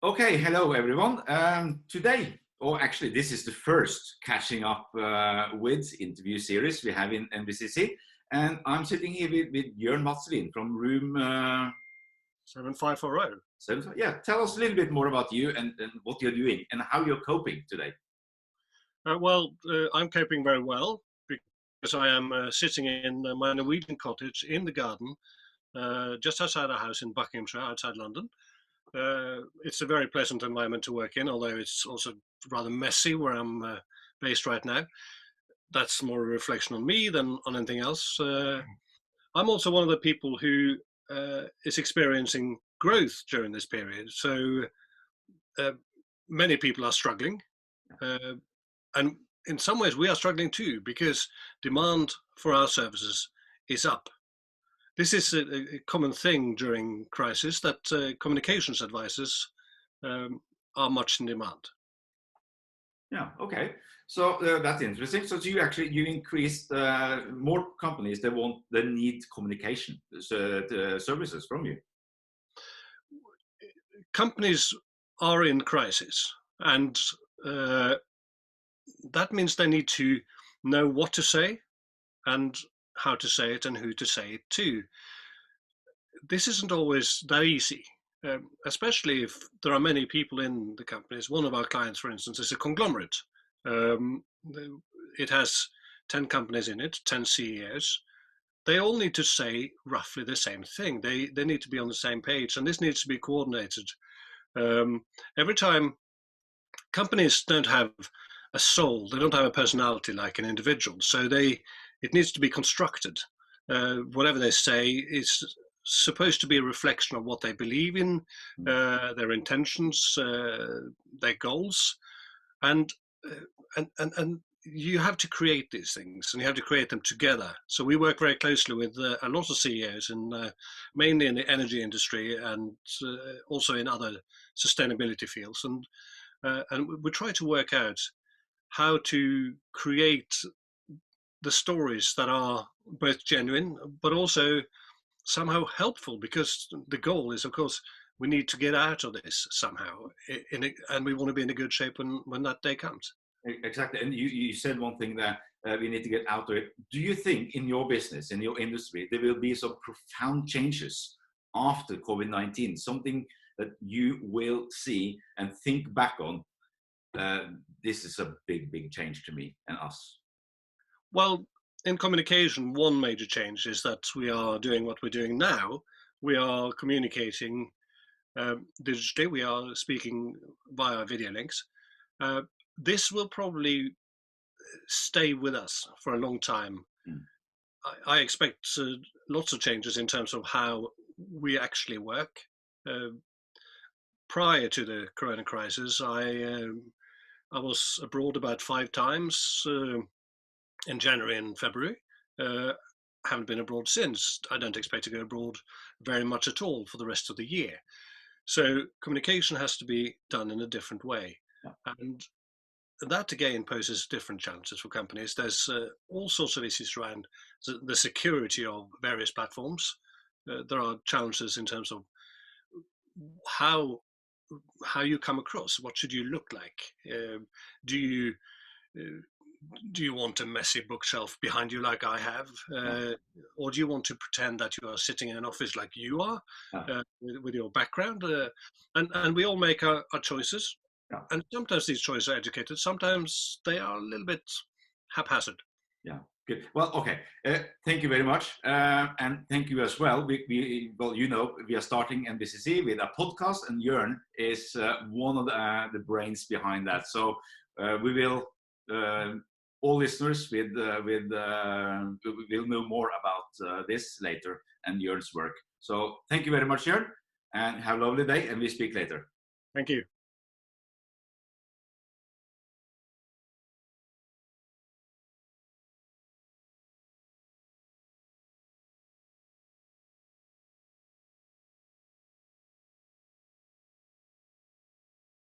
Okay, hello everyone. Today, or actually this is the first catching up with interview series we have in NBCC, and I'm sitting here with Jørn Madslien from room 7540. Yeah, tell us a little bit more about you and what you're doing and how you're coping today. I'm coping very well because I am sitting in my Norwegian cottage in the garden, just outside our house in Buckinghamshire, outside London. It's a very pleasant environment to work in, although it's also rather messy where I'm based right now. That's more a reflection on me than on anything else. I'm also one of the people who is experiencing growth during this period. So many people are struggling. And in some ways we are struggling too, because demand for our services is up. This is a common thing during crisis, that communications advisors are much in demand. Yeah, okay. So that's interesting. So you increased more companies that need communication services from you. Companies are in crisis, and that means they need to know what to say and how to say it and who to say it to. This isn't always that easy, especially if there are many people in the companies. One of our clients, for instance, is a conglomerate. It has 10 companies in it, 10 CEOs. They all need to say roughly the same thing. They need to be on the same page, and this needs to be coordinated. Every time, companies don't have a soul, they don't have a personality like an individual, so it needs to be constructed. Whatever they say is supposed to be a reflection of what they believe in, their intentions, their goals, and you have to create these things, and you have to create them together. So we work very closely with a lot of CEOs, mainly in the energy industry and also in other sustainability fields, and we try to work out how to create the stories that are both genuine but also somehow helpful, because the goal is, of course, we need to get out of this somehow, and we want to be in a good shape when that day comes. Exactly. And you said one thing that we need to get out of it. Do you think in your business, in your industry, there will be some profound changes after COVID-19, something that you will see and think back on? This is a big change to me and us. Well, in communication, one major change is that we are doing what we're doing now. We are communicating digitally. We are speaking via video links. This will probably stay with us for a long time. I expect lots of changes in terms of how we actually work. Prior to the corona crisis, I was abroad about 5 times in January and February. Haven't been abroad since. I don't expect to go abroad very much at all for the rest of the year. So communication has to be done in a different way. Yeah. And that again poses different challenges for companies. There's all sorts of issues around the security of various platforms. There are challenges in terms of how you come across. What should you look like? Do you want a messy bookshelf behind you like I have, or do you want to pretend that you are sitting in an office like you are, with your background? And we all make our choices. Yeah. And sometimes these choices are educated, sometimes they are a little bit haphazard. Yeah, good. Well, okay. Thank you very much. And thank you as well. We are starting NBCC with a podcast, and Jørn is one of the brains behind that. So we will, all listeners will know more about this later and Jørn's work. So thank you very much, Jørn, and have a lovely day, and we speak later. Thank you.